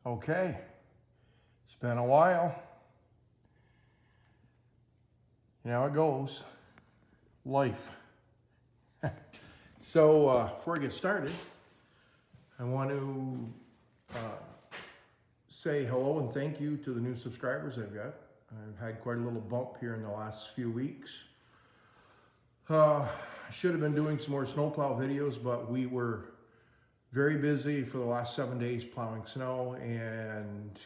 Okay, it's been a while. You know how it goes. Life. So before I get started, I want to say hello and thank you to the new subscribers I've got. I've had quite a little bump here in the last few weeks. I should have been doing some more snowplow videos, but we were very busy for the last 7 days plowing snow and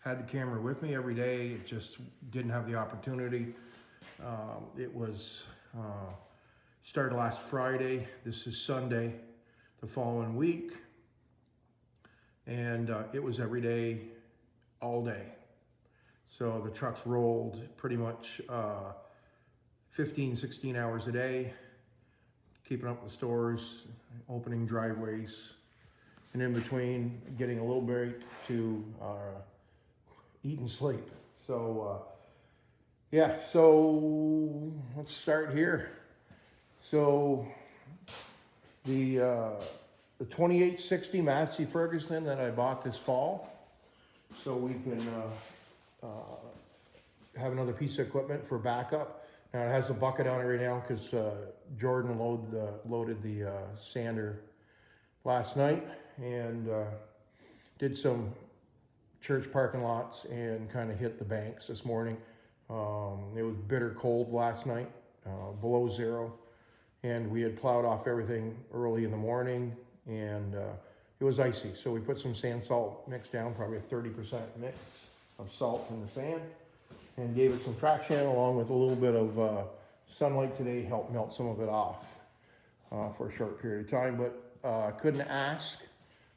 had the camera with me every day. It just didn't have the opportunity. It was started last Friday. This is Sunday, the following week. And it was every day, all day. So the trucks rolled pretty much 15, 16 hours a day, keeping up with stores, opening driveways, and in between getting a little break to eat and sleep. So yeah, so let's start here. So the 2860 Massey Ferguson that I bought this fall, so we can have another piece of equipment for backup. Now it has a bucket on it right now because Jordan loaded the sander last night and did some church parking lots and kind of hit the banks this morning. It was bitter cold last night, below zero, and we had plowed off everything early in the morning, and it was icy. So we put some sand salt mix down, probably a 30% mix of salt in the sand, and gave it some traction along with a little bit of sunlight today, helped melt some of it off for a short period of time. But couldn't ask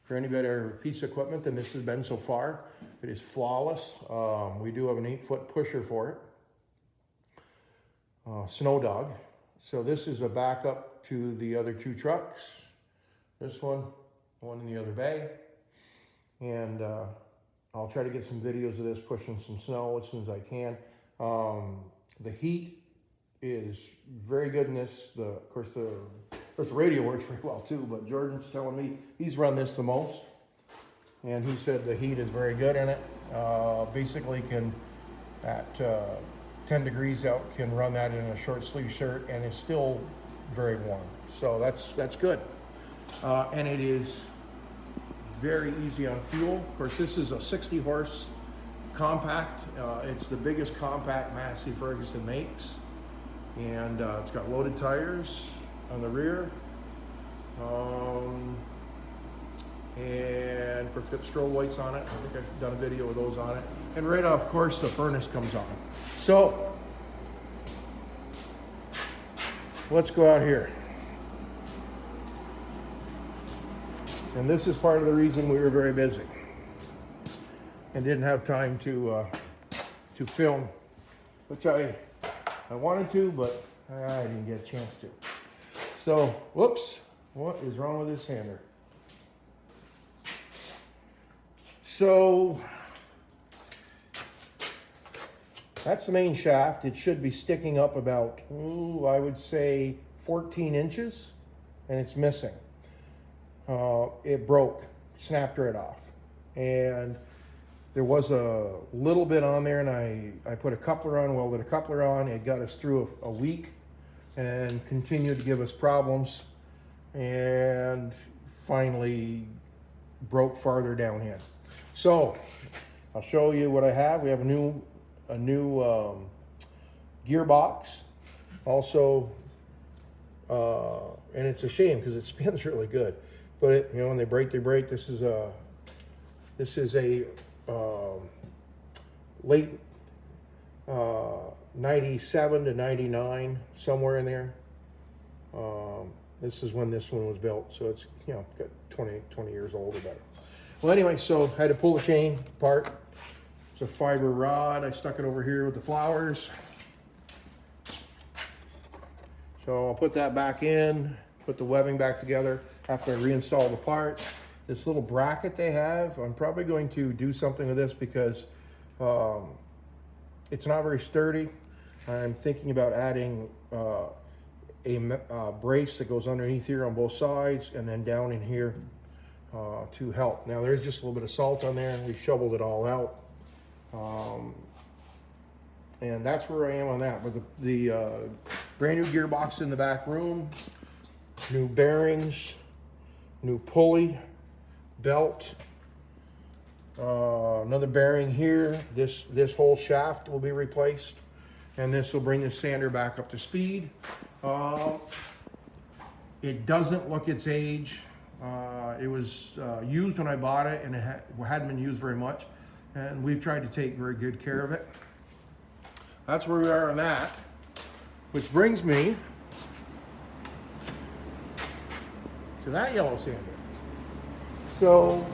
for any better piece of equipment than this has been so far. It is flawless. We do have an 8-foot pusher for it, Snow Dog. So this is a backup to the other two trucks. This one in the other bay, and I'll try to get some videos of this pushing some snow as soon as I can. The heat is very good in this. Of course, the radio works very well too, but Jordan's telling me he's run this the most, and he said the heat is very good in it. Basically can, at 10 degrees out, can run that in a short sleeve shirt and it's still very warm. So that's good. And it is very easy on fuel. Of course, this is a 60 horse compact. It's the biggest compact Massey Ferguson makes. And it's got loaded tires on the rear. And of course, it's got strobe lights on it. I think I've done a video of those on it. And right off, of course, the furnace comes on. So let's go out here. And this is part of the reason we were very busy and didn't have time to film, which I wanted to, but I didn't get a chance to. So, whoops, what is wrong with this sander? So, that's the main shaft. It should be sticking up about, I would say 14 inches, and it's missing. It broke, snapped right off. And there was a little bit on there, and I put a coupler on, welded a coupler on. It got us through a week and continued to give us problems, and finally broke farther down here. So I'll show you what I have. We have a new gearbox also, and it's a shame because it spins really good. But when they break, they break. This is a late 97 to 99, somewhere in there. This is when this one was built, so it's got 20 years old or better. Well, anyway, so I had to pull the chain apart. It's a fiber rod. I stuck it over here with the flowers. So I'll put that back in, put the webbing back together after I reinstall the parts. This little bracket they have, I'm probably going to do something with this because it's not very sturdy. I'm thinking about adding a brace that goes underneath here on both sides and then down in here to help. Now there's just a little bit of salt on there, and we shoveled it all out. And that's where I am on that. But the brand new gearbox in the back room, new bearings, new pulley, belt, another bearing here. This whole shaft will be replaced, and this will bring the sander back up to speed. It doesn't look its age. It was used when I bought it, and it hadn't been used very much, and we've tried to take very good care of it. That's where we are on that, which brings me to that yellow sander. So,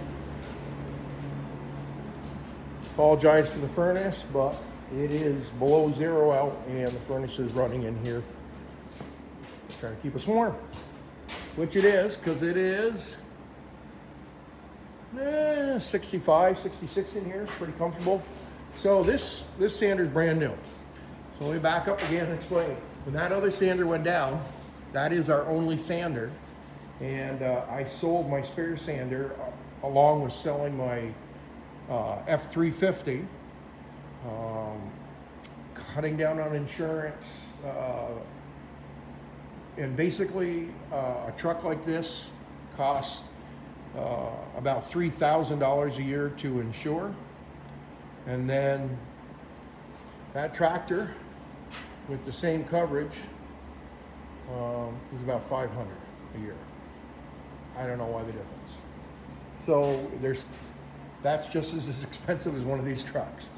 apologize for the furnace, but it is below zero out, and the furnace is running in here, trying to keep us warm, which it is, because it is 65, 66 in here. It's pretty comfortable. So this sander is brand new. So let me back up again and explain. When that other sander went down, that is our only sander. And I sold my spare sander along with selling my F350, cutting down on insurance. And basically, a truck like this costs about $3,000 a year to insure. And then that tractor with the same coverage is about $500 a year. I don't know why the difference. So that's just as expensive as one of these trucks.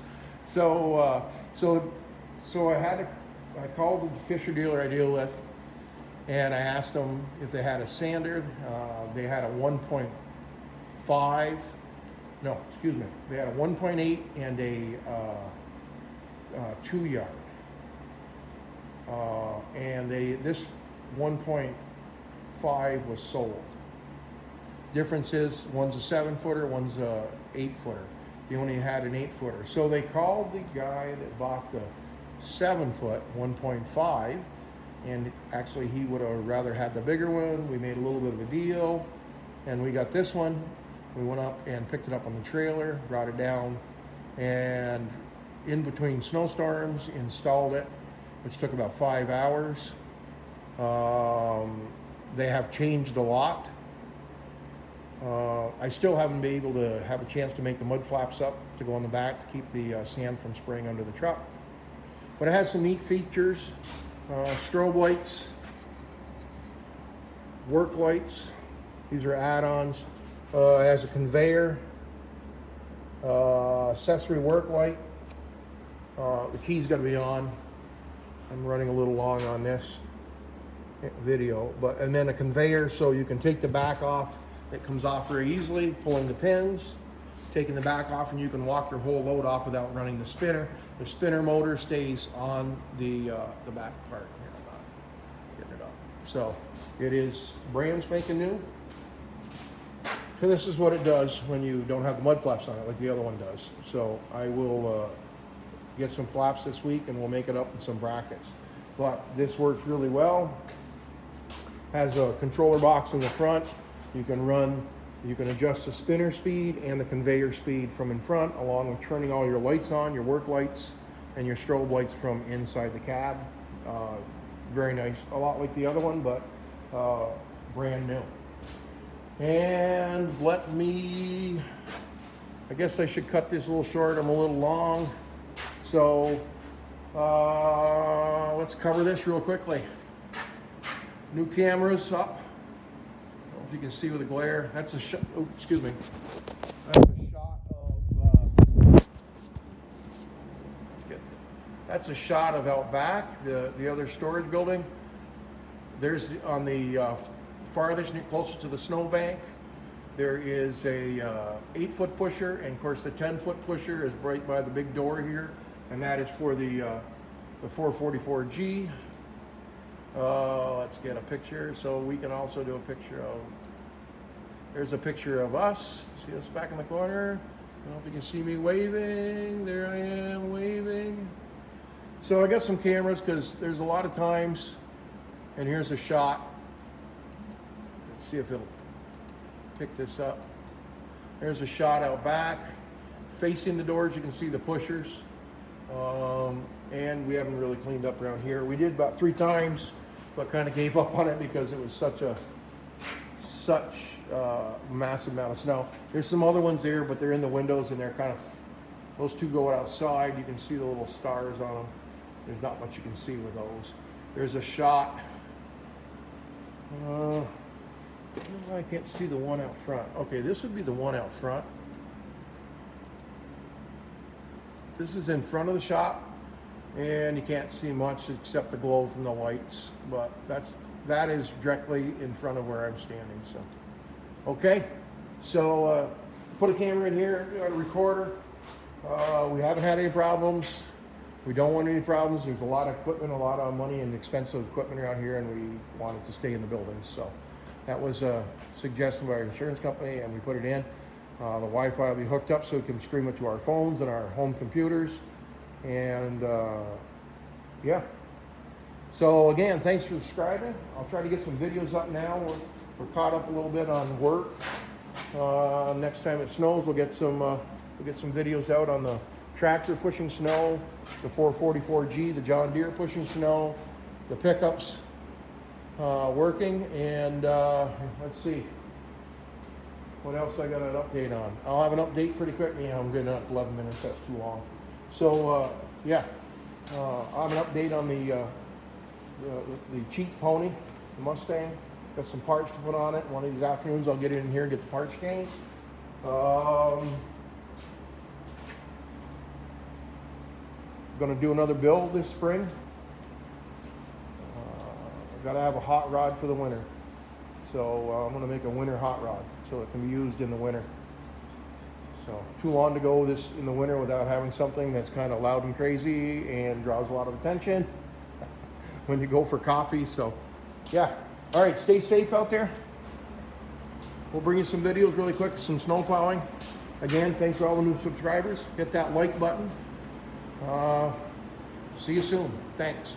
So I called the Fisher dealer I deal with, and I asked them if they had a sander. They had a 1.5. No, excuse me. They had a 1.8 and a 2 yard. And this 1.5 was sold. Difference is one's a 7-footer, one's a 8-footer. They only had an 8-footer. So they called the guy that bought the 7-foot 1.5, and actually he would have rather had the bigger one. We made a little bit of a deal, and we got this one. We went up and picked it up on the trailer, brought it down, and in between snowstorms, installed it, which took about 5 hours. They have changed a lot. I still haven't been able to have a chance to make the mud flaps up to go on the back to keep the sand from spraying under the truck. But it has some neat features, strobe lights, work lights. These are add-ons. It has a conveyor, accessory work light. The key's got to be on. I'm running a little long on this video, and then a conveyor so you can take the back off. It comes off very easily, pulling the pins, taking the back off, and you can walk your whole load off without running the spinner. The spinner motor stays on the back part here. I'm not getting it up. So it is brand spanking new. And this is what it does when you don't have the mud flaps on it like the other one does. So I will get some flaps this week, and we'll make it up in some brackets. But this works really well. Has a controller box in the front. You can adjust the spinner speed and the conveyor speed from in front, along with turning all your lights on, your work lights and your strobe lights from inside the cab. Very nice, a lot like the other one, but brand new. And I guess I should cut this a little short. I'm a little long. So let's cover this real quickly. New cameras up. I don't know if you can see with the glare. That's a shot. Oh, excuse me. That's a shot of out back, the other storage building. There's on the farthest, closest to the snowbank, there is a 8-foot pusher, and of course the 10-foot pusher is right by the big door here, and that is for the 444G. Let's get a picture so we can also do a picture of, there's a picture of us. See us back in the corner? I don't know if you can see me waving. There I am waving. So I got some cameras because there's a lot of times, and here's a shot. Let's see if it'll pick this up. There's a shot out back. Facing the doors, you can see the pushers. And we haven't really cleaned up around here. We did about 3 times, but kind of gave up on it because it was such massive amount of snow. There's some other ones there, but they're in the windows and they're kind of, those two go outside. You can see the little stars on them. There's not much you can see with those. There's a shot. I can't see the one out front. Okay, this would be the one out front. This is in front of the shop, and you can't see much except the glow from the lights, but that is directly in front of where I'm standing. So, okay, so put a camera in here, got a recorder. We haven't had any problems. We don't want any problems. There's a lot of equipment, a lot of money and expensive equipment around here, and we wanted to stay in the building. So that was a suggestion by our insurance company, and we put it in. The Wi-Fi will be hooked up so we can stream it to our phones and our home computers. And yeah. So again, thanks for subscribing. I'll try to get some videos up now. We're caught up a little bit on work. Next time it snows, we'll get some videos out on the tractor pushing snow, the 444G, the John Deere pushing snow, the pickups working, and let's see. What else I got an update on? I'll have an update pretty quick. Yeah, I'm getting up 11 minutes. That's too long. So yeah, I'll have an update on the cheap pony, the Mustang. Got some parts to put on it. One of these afternoons, I'll get in here and get the parts changed. Going to do another build this spring. Got to have a hot rod for the winter. So I'm going to make a winter hot rod so it can be used in the winter. So too long to go this in the winter without having something that's kind of loud and crazy and draws a lot of attention when you go for coffee. So yeah. All right, stay safe out there. We'll bring you some videos really quick, some snow plowing. Again, thanks for all the new subscribers. Hit that like button. See you soon. Thanks.